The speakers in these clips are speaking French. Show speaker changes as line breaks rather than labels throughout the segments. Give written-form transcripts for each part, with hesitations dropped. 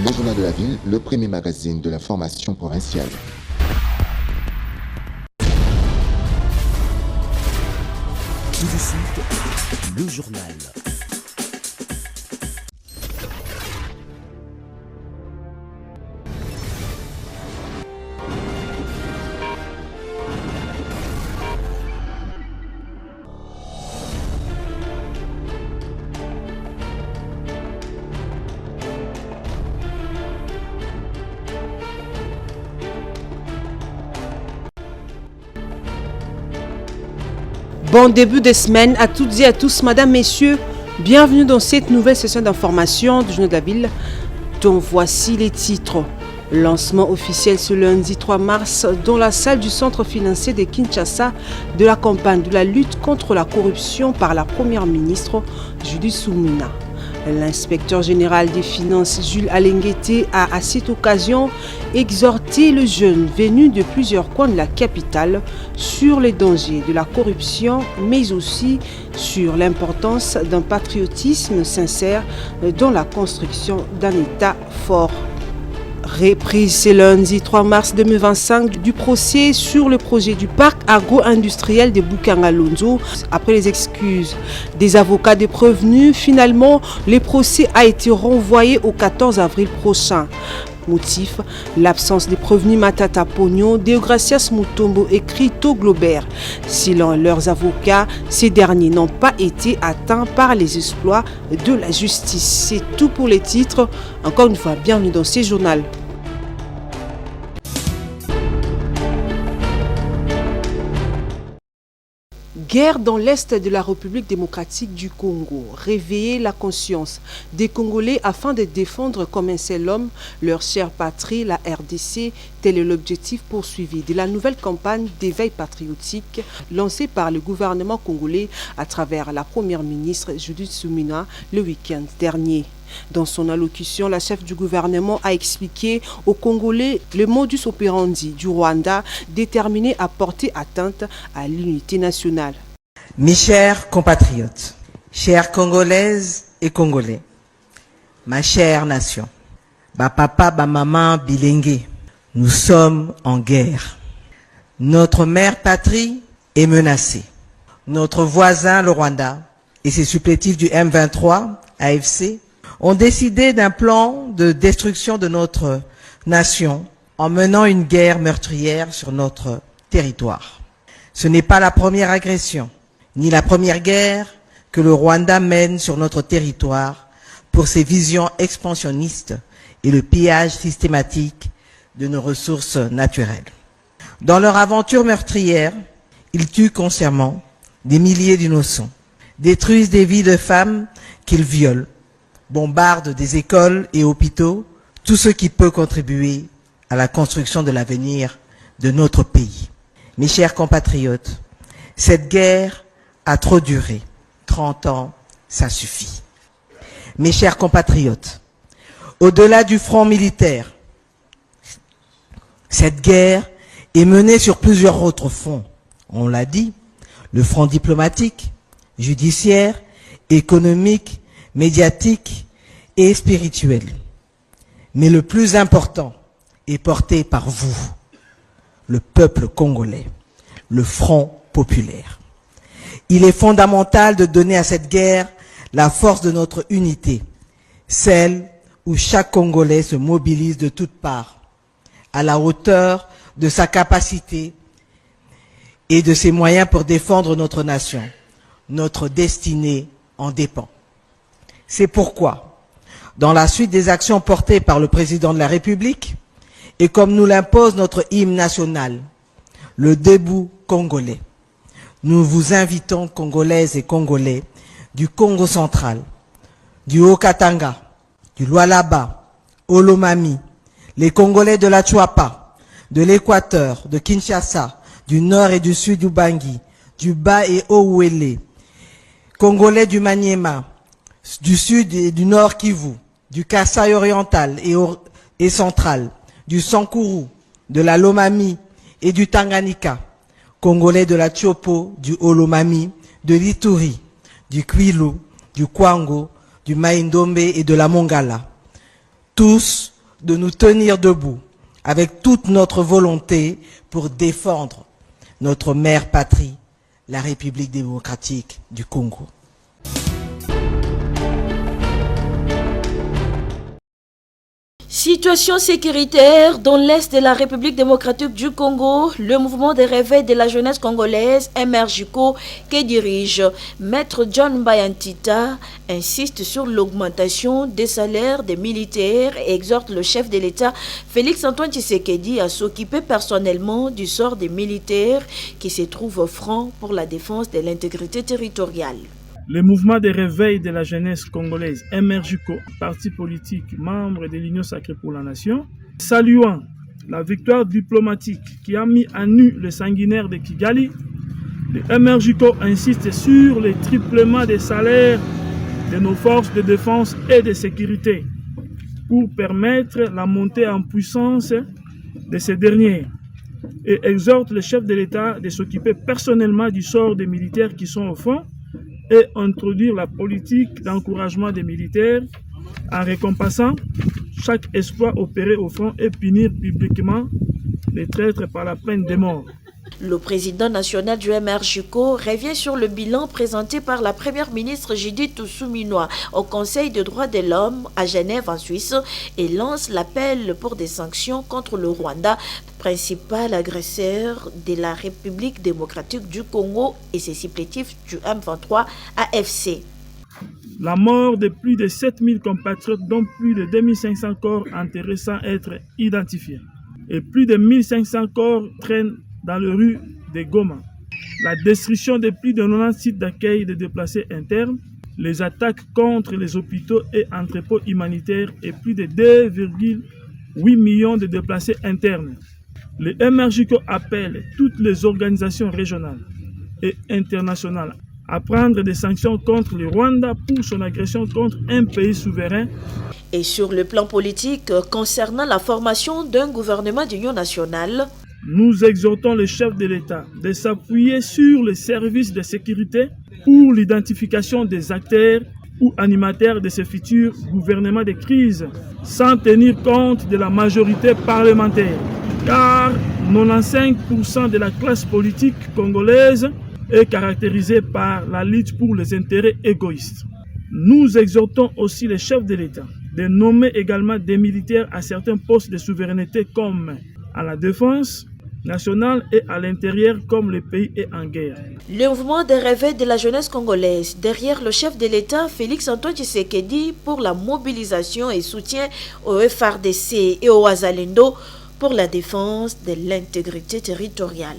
Le Journal de la Ville, le premier magazine de l'information provinciale.
Tout de suite, le journal.
Bon début de semaine à toutes et à tous, mesdames, messieurs. Bienvenue dans cette nouvelle session d'information du Journal de la Ville, dont voici les titres. Lancement officiel ce lundi 3 mars dans la salle du centre financier de Kinshasa de la campagne de la lutte contre la corruption par la première ministre Judith Suminwa. L'inspecteur général des finances Jules Alenguete a à cette occasion exhorté les jeunes venus de plusieurs coins de la capitale sur les dangers de la corruption, mais aussi sur l'importance d'un patriotisme sincère dans la construction d'un État fort. Reprise ce lundi 3 mars 2025 du procès sur le projet du parc agro-industriel de Boukangalonzo. Après les excuses des avocats des prévenus, finalement, le procès a été renvoyé au 14 avril prochain. Motif, l'absence des prévenus Matata Pogno, Deogracias Mutombo et Crito Globert. Selon leurs avocats, ces derniers n'ont pas été atteints par les exploits de la justice. C'est tout pour les titres. Encore une fois, bienvenue dans ce journal. Guerre dans l'Est de la République démocratique du Congo. Réveiller la conscience des Congolais afin de défendre comme un seul homme leur chère patrie, la RDC. Tel est l'objectif poursuivi de la nouvelle campagne d'éveil patriotique lancée par le gouvernement congolais à travers la première ministre Judith Suminwa le week-end dernier. Dans son allocution, la chef du gouvernement a expliqué aux Congolais le modus operandi du Rwanda déterminé à porter atteinte à l'unité nationale.
Mes chers compatriotes, chères Congolaises et Congolais, ma chère nation, ba papa, ba maman, bilingue, nous sommes en guerre. Notre mère patrie est menacée. Notre voisin, le Rwanda, et ses supplétifs du M23, AFC, ont décidé d'un plan de destruction de notre nation en menant une guerre meurtrière sur notre territoire. Ce n'est pas la première agression, ni la première guerre que le Rwanda mène sur notre territoire pour ses visions expansionnistes et le pillage systématique de nos ressources naturelles. Dans leur aventure meurtrière, ils tuent consciemment des milliers d'innocents, détruisent des vies de femmes qu'ils violent, bombardent des écoles et hôpitaux, tout ce qui peut contribuer à la construction de l'avenir de notre pays. Mes chers compatriotes, cette guerre a trop duré. 30 ans, ça suffit. Mes chers compatriotes, au-delà du front militaire, cette guerre est menée sur plusieurs autres fronts. On l'a dit, le front diplomatique, judiciaire, économique, médiatique et spirituel. Mais le plus important est porté par vous, le peuple congolais, le Front populaire. Il est fondamental de donner à cette guerre la force de notre unité, celle où chaque Congolais se mobilise de toutes parts, à la hauteur de sa capacité et de ses moyens pour défendre notre nation. Notre destinée en dépend. C'est pourquoi, dans la suite des actions portées par le président de la République, et comme nous l'impose notre hymne national, le debout congolais, nous vous invitons, Congolaises et Congolais, du Congo central, du Haut-Katanga, du Lualaba, Olomami, les Congolais de la Chuapa, de l'Équateur, de Kinshasa, du nord et du sud du Bangui, du Bas et Haut-Ouélé, Congolais du Maniema, du sud et du nord Kivu, du Kasaï oriental et central, du Sankuru, de la Lomami et du Tanganyika, Congolais de la Tchopo, du Olomami, de l'Ituri, du Kwilu, du Kwango, du Maïndombe et de la Mongala, tous de nous tenir debout avec toute notre volonté pour défendre notre mère patrie, la République démocratique du Congo.
Situation sécuritaire dans l'est de la République démocratique du Congo, le mouvement de réveil de la jeunesse congolaise MRJCO que dirige Maître John Bayantita insiste sur l'augmentation des salaires des militaires et exhorte le chef de l'État Félix-Antoine Tshisekedi à s'occuper personnellement du sort des militaires qui se trouvent au front pour la défense de l'intégrité territoriale.
Le mouvement de réveil de la jeunesse congolaise, MRJCO, parti politique membre de l'Union sacrée pour la nation, saluant la victoire diplomatique qui a mis à nu le sanguinaire de Kigali, le MRJCO insiste sur le triplement des salaires de nos forces de défense et de sécurité pour permettre la montée en puissance de ces derniers et exhorte le chef de l'État de s'occuper personnellement du sort des militaires qui sont au front et introduire la politique d'encouragement des militaires en récompensant chaque exploit opéré au front et punir publiquement les traîtres par la peine de mort.
Le président national du MRJCO revient sur le bilan présenté par la première ministre Judith Suminwa au Conseil des droits de l'homme à Genève en Suisse et lance l'appel pour des sanctions contre le Rwanda, principal agresseur de la République démocratique du Congo et ses supplétifs du M23 AFC.
La mort de plus de 7000 compatriotes, dont plus de 2500 corps enterrés sans être identifiés, et plus de 1500 corps traînent dans les rues de Goma. La destruction de plus de 90 sites d'accueil de déplacés internes, les attaques contre les hôpitaux et entrepôts humanitaires et plus de 2,8 millions de déplacés internes. Le MRJCO appelle toutes les organisations régionales et internationales à prendre des sanctions contre le Rwanda pour son agression contre un pays souverain.
Et sur le plan politique, concernant la formation d'un gouvernement d'union nationale,
nous exhortons le chef de l'État de s'appuyer sur les services de sécurité pour l'identification des acteurs ou animateurs de ce futur gouvernement de crise, sans tenir compte de la majorité parlementaire. Car 95% de la classe politique congolaise est caractérisée par la lutte pour les intérêts égoïstes. Nous exhortons aussi les chefs de l'État de nommer également des militaires à certains postes de souveraineté comme à la défense nationale et à l'intérieur comme le pays est en guerre.
Le mouvement de réveil de la jeunesse congolaise, derrière le chef de l'État Félix-Antoine Tshisekedi pour la mobilisation et soutien au FARDC et au Wazalendo pour la défense de l'intégrité territoriale.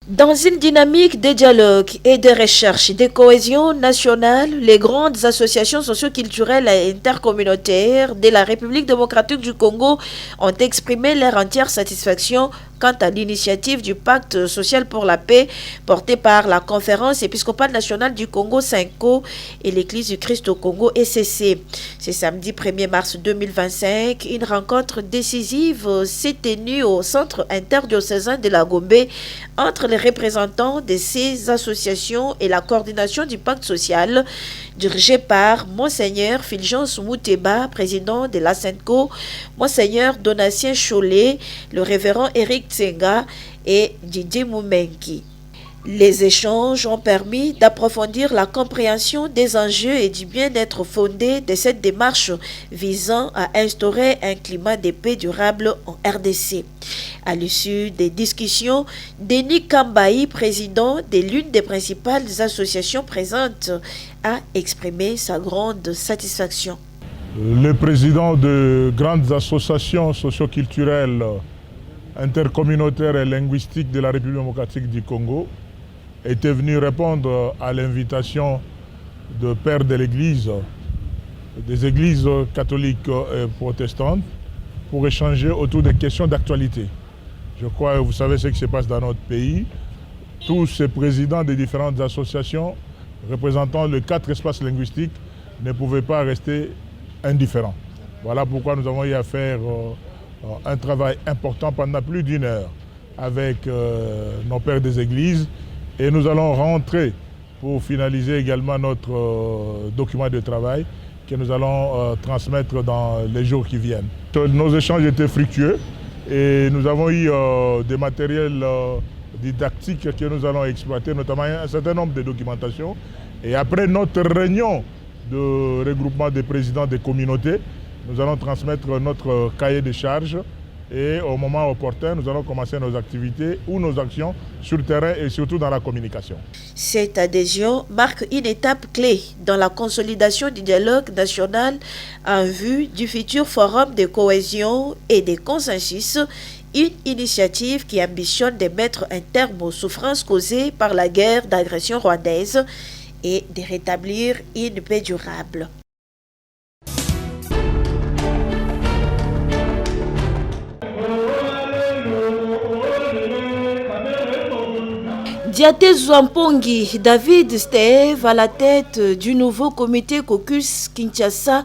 Dans une dynamique de dialogue et de recherche de cohésion nationale, les grandes associations socio-culturelles et intercommunautaires de la République démocratique du Congo ont exprimé leur entière satisfaction quant à l'initiative du pacte social pour la paix portée par la conférence épiscopale nationale du Congo (CENCO) et l'Église du Christ au Congo (ECC). Ce samedi 1er mars 2025, une rencontre décisive s'est tenue au centre interdiocésain de la Gombe entre les représentants de ces associations et la coordination du pacte social dirigée par Monseigneur Fulgence Mouteba, président de la CENCO, Monseigneur Donatien Cholet, le révérend Eric Tsenga et Didier Moumenki. Les échanges ont permis d'approfondir la compréhension des enjeux et du bien-être fondé de cette démarche visant à instaurer un climat de paix durable en RDC. À l'issue des discussions, Denis Kambaï, président de l'une des principales associations présentes, a exprimé sa grande satisfaction.
Le président de grandes associations socio-culturelles, intercommunautaires et linguistiques de la République démocratique du Congo était venu répondre à l'invitation de pères de l'Église, des églises catholiques et protestantes, pour échanger autour des questions d'actualité. Je crois que vous savez ce qui se passe dans notre pays. Tous ces présidents des différentes associations représentant les 4 espaces linguistiques ne pouvaient pas rester indifférents. Voilà pourquoi nous avons eu à faire un travail important pendant plus d'1 heure avec nos pères des églises. Et nous allons rentrer pour finaliser également notre document de travail que nous allons transmettre dans les jours qui viennent. Nos échanges étaient fructueux et nous avons eu des matériels didactiques que nous allons exploiter, notamment un certain nombre de documentations. Et après notre réunion de regroupement des présidents des communautés, nous allons transmettre notre cahier de charges et au moment opportun, nous allons commencer nos activités ou nos actions sur le terrain et surtout dans la communication.
Cette adhésion marque une étape clé dans la consolidation du dialogue national en vue du futur forum de cohésion et de consensus, une initiative qui ambitionne de mettre un terme aux souffrances causées par la guerre d'agression rwandaise et de rétablir une paix durable. Diaté Zouampongi, David Steve à la tête du nouveau comité Caucus Kinshasa,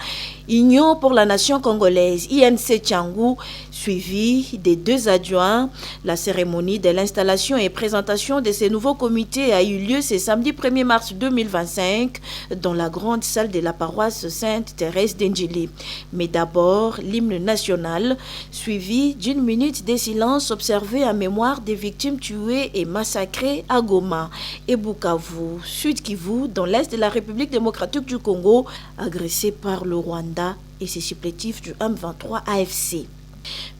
Union pour la nation congolaise, INC Tchangou, suivi des 2 adjoints. La cérémonie de l'installation et présentation de ces nouveaux comités a eu lieu ce samedi 1er mars 2025 dans la grande salle de la paroisse Sainte-Thérèse d'Endjili. Mais d'abord, l'hymne national, suivi d'une minute de silence observé en mémoire des victimes tuées et massacrées à Goma et Bukavu, Sud Kivu, dans l'est de la République démocratique du Congo, agressées par le Rwanda et ses supplétifs du M23 AFC.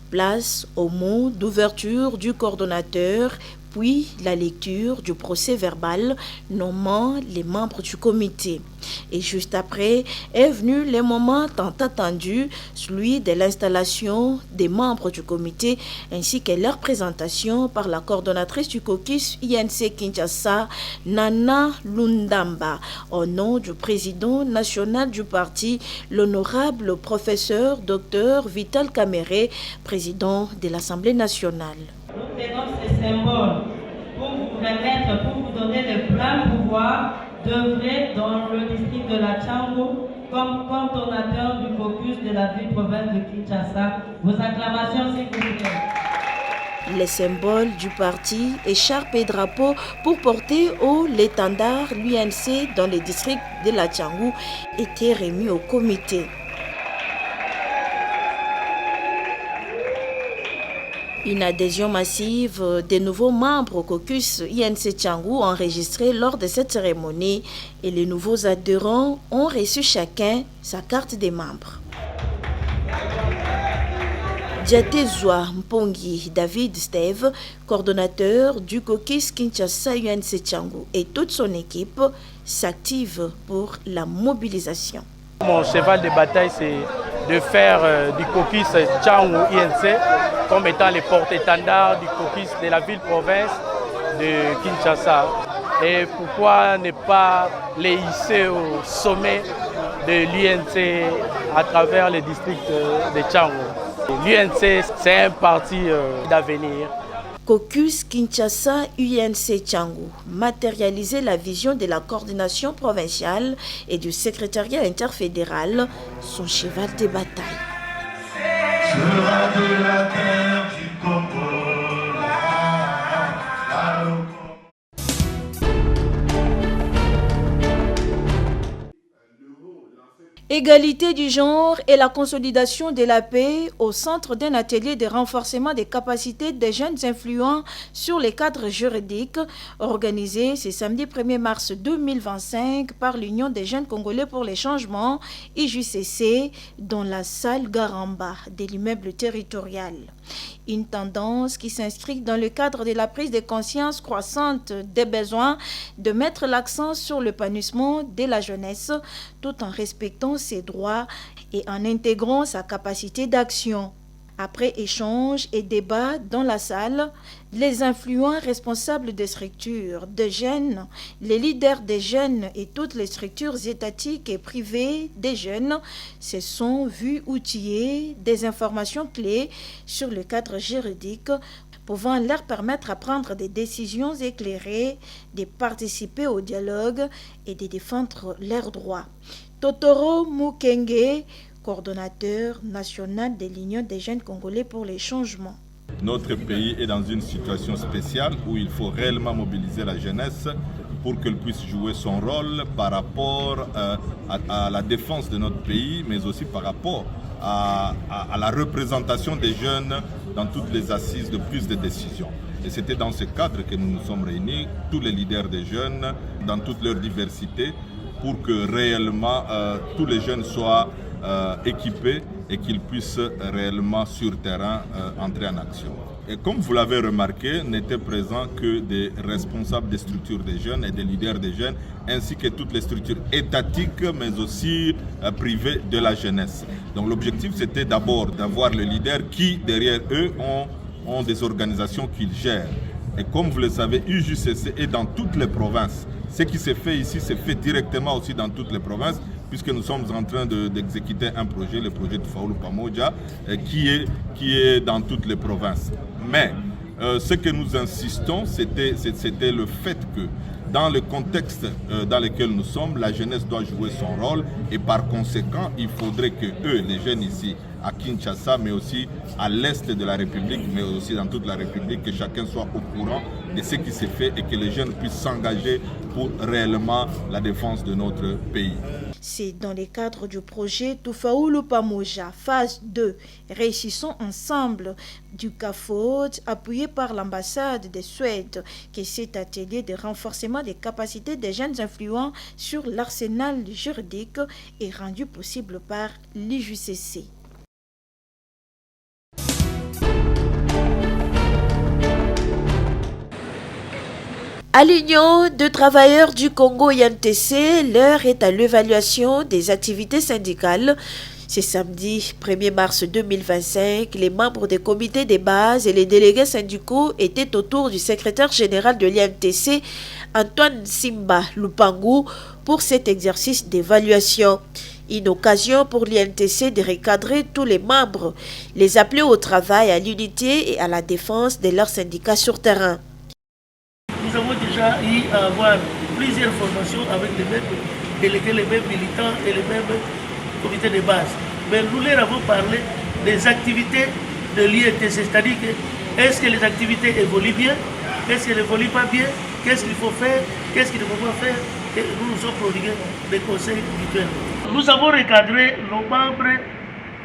Place au mot d'ouverture du coordonnateur, puis la lecture du procès verbal nommant les membres du comité. Et juste après est venu le moment tant attendu, celui de l'installation des membres du comité ainsi que leur présentation par la coordonnatrice du caucus INC Kinshasa, Nana Lundamba, au nom du président national du parti, l'honorable professeur Dr Vital Kamere, président de l'Assemblée nationale.
Nous tenons ces symboles pour vous permettre, pour vous donner le plein pouvoir d'œuvrer dans le district de la Tchangou comme coordonnateur du caucus de la ville-province de Kinshasa. Vos acclamations, s'il vous plaît.
Les symboles du parti, écharpe et drapeau pour porter haut l'étendard l'UNC dans le district de la Tchangou étaient remis au comité. Une adhésion massive des nouveaux membres au caucus INC Tchangou enregistrée lors de cette cérémonie et les nouveaux adhérents ont reçu chacun sa carte des membres. Diaté Zouampongi, David Steve, coordonnateur du caucus Kinshasa UNC Tchangou et toute son équipe s'activent pour la mobilisation.
Mon cheval de bataille, c'est de faire du caucus Tchangou INC comme étant les porte-étendards du caucus de la ville-province de Kinshasa. Et pourquoi ne pas les hisser au sommet de l'UNC à travers les districts de Tchangou. L'UNC, c'est un parti d'avenir.
Caucus Kinshasa UNC Tchangou matérialiser la vision de la coordination provinciale et du secrétariat interfédéral, son cheval de bataille. Sera de la terre du Congo. Égalité du genre et la consolidation de la paix au centre d'un atelier de renforcement des capacités des jeunes influents sur les cadres juridiques organisé ce samedi 1er mars 2025 par l'Union des jeunes congolais pour les changements IJCC dans la salle Garamba de l'immeuble territorial. Une tendance qui s'inscrit dans le cadre de la prise de conscience croissante des besoins de mettre l'accent sur l'épanouissement de la jeunesse tout en respectant ses droits et en intégrant sa capacité d'action. Après échanges et débats dans la salle, les influents responsables des structures de jeunes, les leaders des jeunes et toutes les structures étatiques et privées des jeunes se sont vus outiller des informations clés sur le cadre juridique pouvant leur permettre de prendre des décisions éclairées, de participer au dialogue et de défendre leurs droits. Totoro Mukenge, coordonnateur national de l'Union des jeunes congolais pour les changements.
Notre pays est dans une situation spéciale où il faut réellement mobiliser la jeunesse pour qu'elle puisse jouer son rôle par rapport à la défense de notre pays, mais aussi par rapport à la représentation des jeunes dans toutes les assises de prise de décision. Et c'était dans ce cadre que nous nous sommes réunis, tous les leaders des jeunes, dans toute leur diversité, pour que réellement tous les jeunes soient équipés et qu'ils puissent réellement sur terrain entrer en action. Et comme vous l'avez remarqué, n'étaient présents que des responsables des structures des jeunes et des leaders des jeunes, ainsi que toutes les structures étatiques, mais aussi privées de la jeunesse. Donc l'objectif, c'était d'abord d'avoir les leaders qui, derrière eux, ont des organisations qu'ils gèrent. Et comme vous le savez, UJCC est dans toutes les provinces. Ce qui s'est fait ici, c'est fait directement aussi dans toutes les provinces, puisque nous sommes en train d'exécuter un projet, le projet de Tufaulu Pamoja, qui est dans toutes les provinces. Mais ce que nous insistons, c'était le fait que dans le contexte dans lequel nous sommes, la jeunesse doit jouer son rôle et par conséquent, il faudrait que eux, les jeunes ici, à Kinshasa, mais aussi à l'est de la République, mais aussi dans toute la République, que chacun soit au courant de ce qui s'est fait et que les jeunes puissent s'engager pour réellement la défense de notre pays.
C'est dans le cadre du projet Tufaulu Pamoja, phase 2, Réussissons ensemble du CAFOD, appuyé par l'ambassade de Suède, que cet atelier de renforcement des capacités des jeunes influents sur l'arsenal juridique est rendu possible par l'IJCC. À l'Union de travailleurs du Congo INTC, l'heure est à l'évaluation des activités syndicales. Ce samedi 1er mars 2025, les membres des comités de base et les délégués syndicaux étaient autour du secrétaire général de l'INTC, Antoine Simba Lupangu, pour cet exercice d'évaluation. Une occasion pour l'INTC de recadrer tous les membres, les appeler au travail, à l'unité et à la défense de leurs syndicats sur terrain.
Nous avons déjà eu à avoir plusieurs formations avec les mêmes délégués, les mêmes militants et les mêmes comités de base. Mais nous leur avons parlé des activités de l'INTC, c'est-à-dire que est-ce que les activités évoluent bien, est-ce qu'elles n'évoluent pas bien, qu'est-ce qu'il faut faire, qu'est-ce qu'il ne faut pas faire, et nous nous sommes prodigués des conseils mutuels. Nous avons recadré nos membres,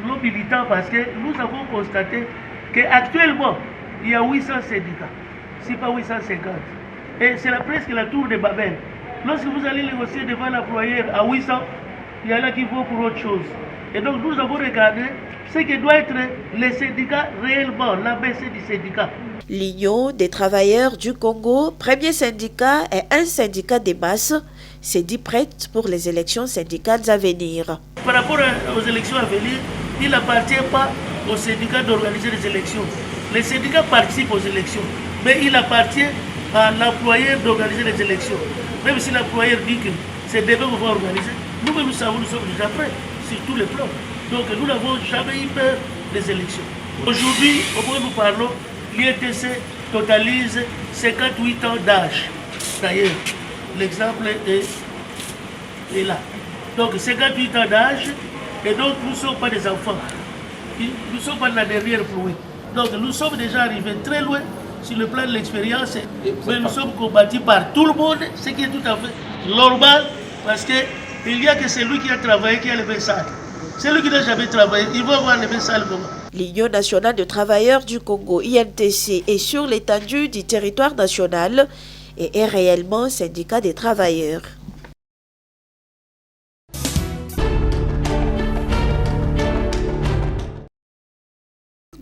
nos militants, parce que nous avons constaté qu'actuellement, il y a 800 syndicats, si pas 850. Et c'est presque la tour de Babel. Lorsque vous allez négocier devant l'employeur à 800, il y en a qui vont pour autre chose. Et donc nous avons regardé ce que doit être les syndicats réellement, l'ABC du syndicat.
L'Union des travailleurs du Congo, premier syndicat et un syndicat des masses, s'est dit prête pour les élections syndicales à venir.
Par rapport aux élections à venir, il n'appartient pas aux syndicats d'organiser les élections. Les syndicats participent aux élections, mais il appartient à l'employeur d'organiser les élections. Même si l'employeur dit que c'est demain qu'on va organiser, nous-mêmes nous savons, nous sommes déjà prêts sur tous les plans. Donc nous n'avons jamais eu peur des élections. Aujourd'hui, au moment où nous parlons, l'INTC totalise 58 ans d'âge. D'ailleurs, l'exemple est là. Donc 58 ans d'âge, et donc nous ne sommes pas des enfants. Nous ne sommes pas de la dernière plouée. Donc nous sommes déjà arrivés très loin sur le plan de l'expérience, mais nous sommes combattus par tout le monde, ce qui est tout à fait normal, parce qu'il n'y a que celui qui a travaillé qui a le message. Celui qui n'a jamais travaillé, il va avoir le message comment.
L'Union nationale de travailleurs du Congo, INTC, est sur l'étendue du territoire national et est réellement syndicat des travailleurs.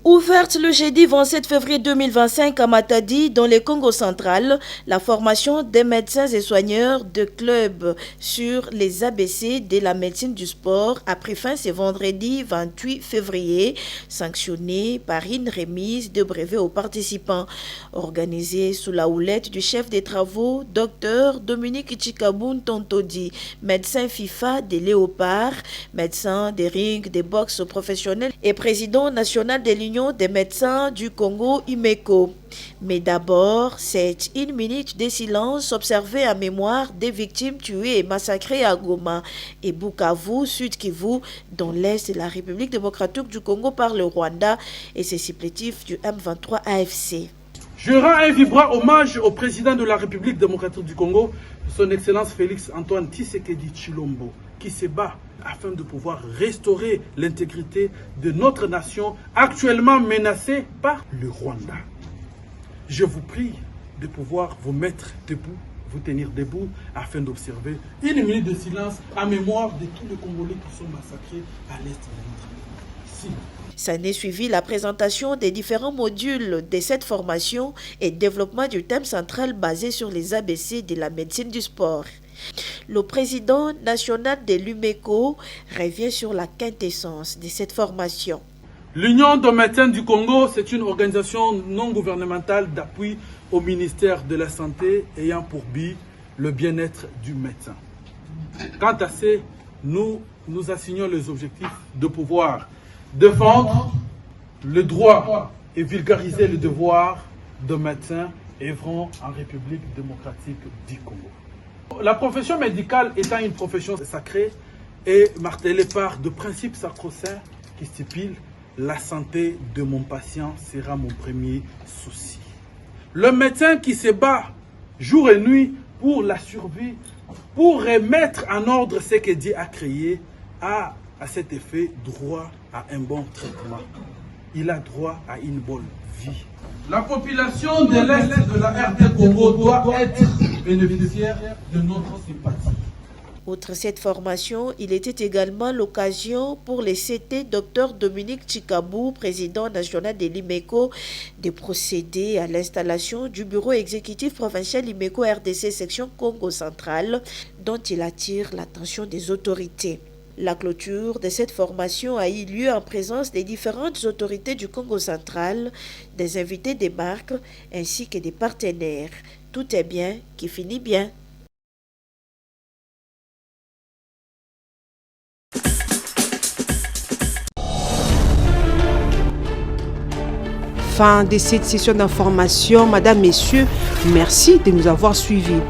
Ouverte le jeudi 27 février 2025 à Matadi, dans le Congo central, la formation des médecins et soigneurs de clubs sur les ABC de la médecine du sport a pris fin ce vendredi 28 février, sanctionné par une remise de brevets aux participants. Organisée sous la houlette du chef des travaux, Dr Dominique Chikaboun Tontodi, médecin FIFA des Léopards, médecin des rings des boxe professionnels et président national de l'Union des médecins du Congo, IMECO. Mais d'abord, c'est une minute de silence observée en mémoire des victimes tuées et massacrées à Goma et Bukavu, Sud Kivu, dans l'est de la République démocratique du Congo par le Rwanda et ses supplétifs du M23 AFC.
Je rends un vibrant hommage au président de la République démocratique du Congo, son Excellence Félix Antoine Tshisekedi Tshilombo, qui se bat afin de pouvoir restaurer l'intégrité de notre nation actuellement menacée par le Rwanda. Je vous prie de pouvoir vous mettre debout, vous tenir debout, afin d'observer une minute de silence en mémoire de tous les Congolais qui sont massacrés à l'est de notre pays.
Ça n'est suivi la présentation des différents modules de cette formation et développement du thème central basé sur les ABC de la médecine du sport. Le président national de l'UMECO revient sur la quintessence de cette formation.
L'Union des médecins du Congo, c'est une organisation non gouvernementale d'appui au ministère de la Santé ayant pour but le bien-être du médecin. Quant à ça, nous assignons les objectifs de pouvoir défendre le droit et vulgariser le devoir de médecins œuvrant en République démocratique du Congo. La profession médicale étant une profession sacrée et martelée par de principes sacro-saints qui stipulent la santé de mon patient sera mon premier souci. Le médecin qui se bat jour et nuit pour la survie, pour remettre en ordre ce que Dieu a créé, a à cet effet droit à un bon traitement. Il a droit à une bonne vie. La population de l'Est de la RD Congo doit être bénéficiaire de notre sympathie.
Outre cette formation, il était également l'occasion pour les CT Dr Dominique Chikabou, président national de l'IMECO, de procéder à l'installation du bureau exécutif provincial IMECO RDC section Congo central, dont il attire l'attention des autorités. La clôture de cette formation a eu lieu en présence des différentes autorités du Congo central, des invités des marques ainsi que des partenaires. Tout est bien qui finit bien.
Fin de cette session d'information. Madame, Messieurs, merci de nous avoir suivis.